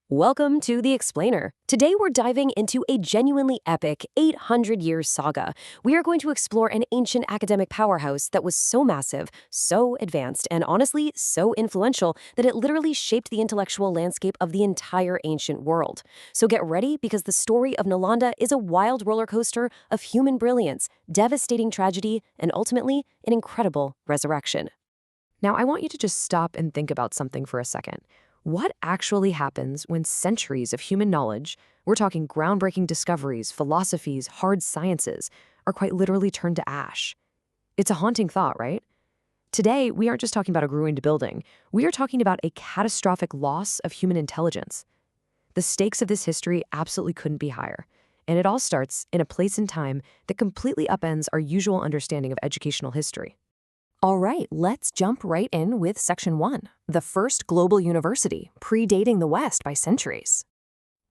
Welcome to The Explainer. Today we're diving into a genuinely epic 800-year saga. We are going to explore an ancient academic powerhouse that was so massive, so advanced, and honestly so influential that it literally shaped the intellectual landscape of the entire ancient world. So get ready, because the story of Nalanda is a wild roller coaster of human brilliance, devastating tragedy, and ultimately an incredible resurrection. Now, I want you to just stop and think about something for a second. What actually happens when centuries of human knowledge, we're talking groundbreaking discoveries, philosophies, hard sciences, are quite literally turned to ash? It's a haunting thought, right? Today, we aren't just talking about a ruined building. We are talking about a catastrophic loss of human intelligence. The stakes of this history absolutely couldn't be higher. And it all starts in a place and time that completely upends our usual understanding of educational history. All right, let's jump right in with Section 1, the first global university, predating the West by centuries.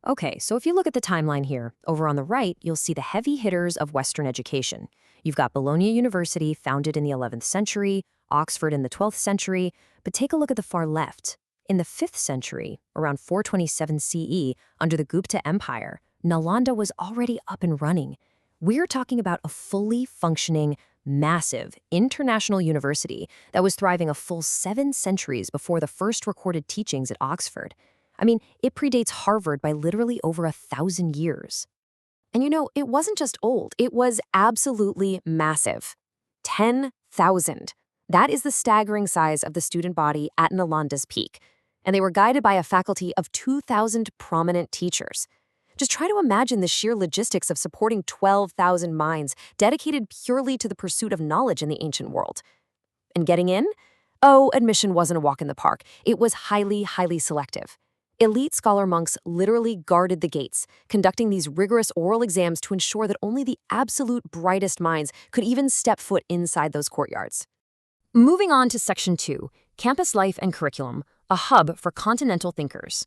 Okay, so if you look at the timeline here, over on the right, you'll see the heavy hitters of Western education. You've got Bologna University, founded in the 11th century, Oxford in the 12th century, but take a look at the far left. In the 5th century, around 427 CE, under the Gupta Empire, Nalanda was already up and running. We're talking about a fully functioning, massive international university that was thriving a full 7 centuries before the first recorded teachings at Oxford. I mean, it predates Harvard by literally over 1,000 years. And it wasn't just old, it was absolutely massive. 10,000. That is the staggering size of the student body at Nalanda's peak. And they were guided by a faculty of 2,000 prominent teachers. Just try to imagine the sheer logistics of supporting 12,000 minds dedicated purely to the pursuit of knowledge in the ancient world. And getting in? Oh, admission wasn't a walk in the park. It was highly selective. Elite scholar monks literally guarded the gates, conducting these rigorous oral exams to ensure that only the absolute brightest minds could even step foot inside those courtyards. Moving on to Section 2, Campus Life and Curriculum, a hub for continental thinkers.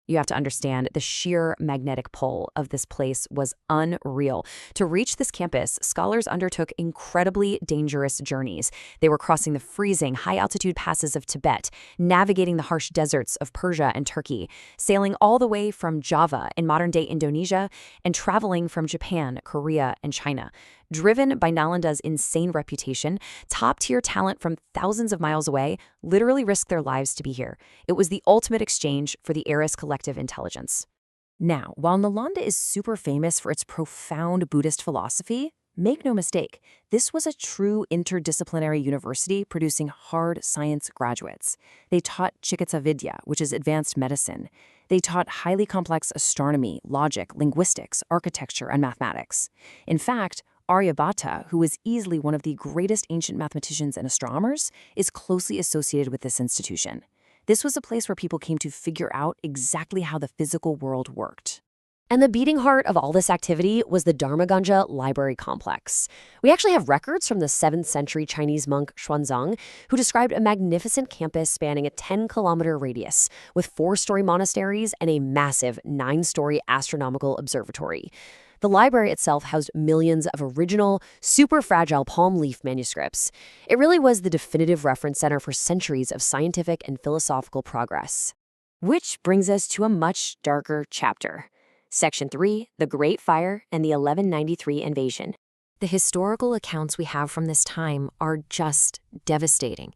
You have to understand the sheer magnetic pull of this place was unreal. To reach this campus, scholars undertook incredibly dangerous journeys. They were crossing the freezing, high-altitude passes of Tibet, navigating the harsh deserts of Persia and Turkey, sailing all the way from Java in modern-day Indonesia, and traveling from Japan, Korea, and China. Driven by Nalanda's insane reputation, top-tier talent from thousands of miles away literally risked their lives to be here. It was the ultimate exchange for the era's collective intelligence. Now, while Nalanda is super famous for its profound Buddhist philosophy, make no mistake, this was a true interdisciplinary university producing hard science graduates. They taught Chikitsa Vidya, which is advanced medicine. They taught highly complex astronomy, logic, linguistics, architecture, and mathematics. In fact, Aryabhata, who was easily one of the greatest ancient mathematicians and astronomers, is closely associated with this institution. This was a place where people came to figure out exactly how the physical world worked. And the beating heart of all this activity was the Dharmaganja Library Complex. We actually have records from the 7th century Chinese monk Xuanzang, who described a magnificent campus spanning a 10-kilometer radius, with 4-story monasteries and a massive 9-story astronomical observatory. The library itself housed millions of original, super fragile palm leaf manuscripts. It really was the definitive reference center for centuries of scientific and philosophical progress. Which brings us to a much darker chapter. Section 3, the Great Fire and the 1193 invasion. The historical accounts we have from this time are just devastating.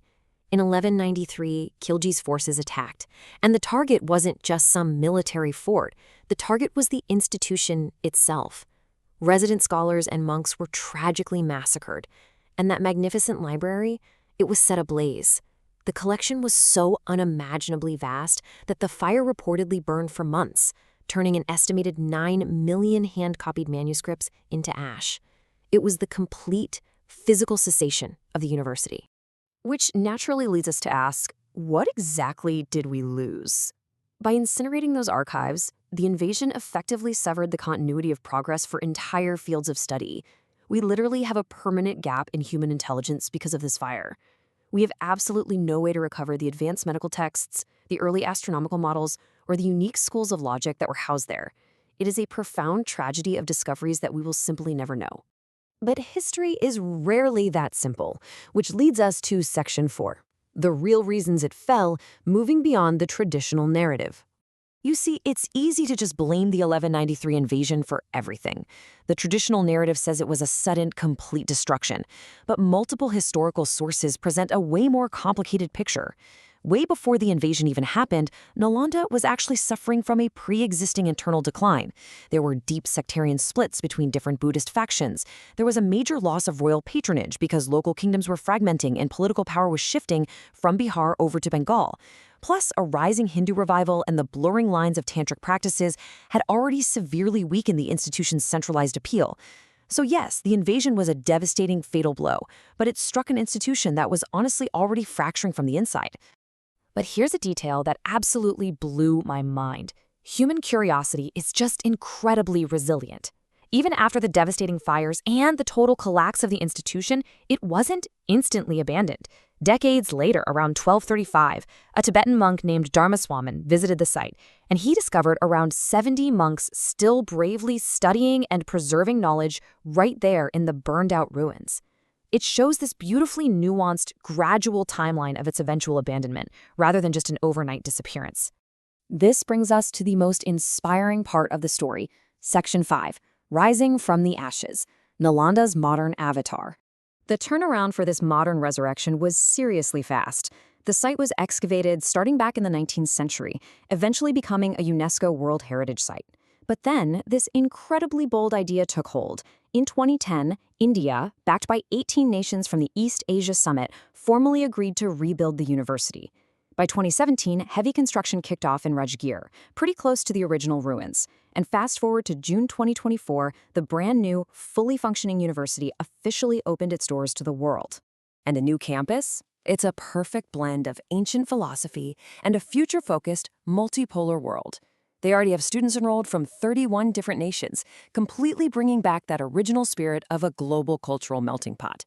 In 1193, Khilji's forces attacked, and the target wasn't just some military fort. The target was the institution itself. Resident scholars and monks were tragically massacred, and that magnificent library, it was set ablaze. The collection was so unimaginably vast that the fire reportedly burned for months, turning an estimated 9 million hand-copied manuscripts into ash. It was the complete physical cessation of the university. Which naturally leads us to ask, what exactly did we lose? By incinerating those archives, the invasion effectively severed the continuity of progress for entire fields of study. We literally have a permanent gap in human intelligence because of this fire. We have absolutely no way to recover the advanced medical texts, the early astronomical models, or the unique schools of logic that were housed there. It is a profound tragedy of discoveries that we will simply never know. But history is rarely that simple, which leads us to Section 4, the real reasons it fell, moving beyond the traditional narrative. You see, it's easy to just blame the 1193 invasion for everything. The traditional narrative says it was a sudden, complete destruction, but multiple historical sources present a way more complicated picture. Way before the invasion even happened, Nalanda was actually suffering from a pre-existing internal decline. There were deep sectarian splits between different Buddhist factions. There was a major loss of royal patronage because local kingdoms were fragmenting and political power was shifting from Bihar over to Bengal. Plus, a rising Hindu revival and the blurring lines of tantric practices had already severely weakened the institution's centralized appeal. So yes, the invasion was a devastating, fatal blow, but it struck an institution that was honestly already fracturing from the inside. But here's a detail that absolutely blew my mind. Human curiosity is just incredibly resilient. Even after the devastating fires and the total collapse of the institution, it wasn't instantly abandoned. Decades later, around 1235, a Tibetan monk named Dharmaswamin visited the site, and he discovered around 70 monks still bravely studying and preserving knowledge right there in the burned-out ruins. It shows this beautifully nuanced, gradual timeline of its eventual abandonment, rather than just an overnight disappearance. This brings us to the most inspiring part of the story, Section 5, Rising from the Ashes, Nalanda's modern avatar. The turnaround for this modern resurrection was seriously fast. The site was excavated starting back in the 19th century, eventually becoming a UNESCO World Heritage Site. But then, this incredibly bold idea took hold. In 2010, India, backed by 18 nations from the East Asia Summit, formally agreed to rebuild the university. By 2017, heavy construction kicked off in Rajgir, pretty close to the original ruins. And fast forward to June 2024, the brand new, fully functioning university officially opened its doors to the world. And a new campus? It's a perfect blend of ancient philosophy and a future-focused, multipolar world. They already have students enrolled from 31 different nations, completely bringing back that original spirit of a global cultural melting pot.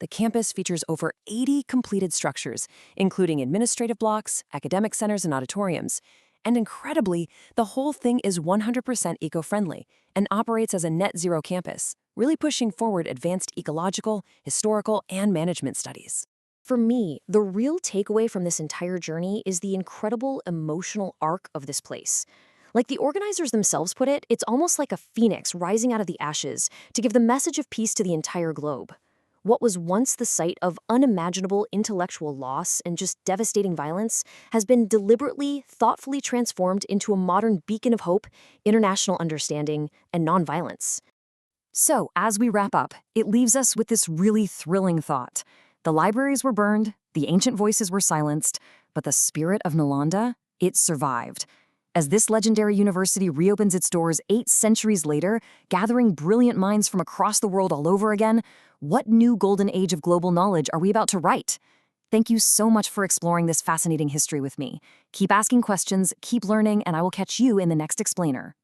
The campus features over 80 completed structures, including administrative blocks, academic centers, and auditoriums. And incredibly, the whole thing is 100% eco-friendly and operates as a net-zero campus, really pushing forward advanced ecological, historical, and management studies. For me, the real takeaway from this entire journey is the incredible emotional arc of this place. Like the organizers themselves put it, it's almost like a phoenix rising out of the ashes to give the message of peace to the entire globe. What was once the site of unimaginable intellectual loss and just devastating violence has been deliberately, thoughtfully transformed into a modern beacon of hope, international understanding, and nonviolence. So, as we wrap up, it leaves us with this really thrilling thought. The libraries were burned, the ancient voices were silenced, but the spirit of Nalanda, it survived. As this legendary university reopens its doors 8 centuries later, gathering brilliant minds from across the world all over again, what new golden age of global knowledge are we about to write? Thank you so much for exploring this fascinating history with me. Keep asking questions, keep learning, and I will catch you in the next explainer.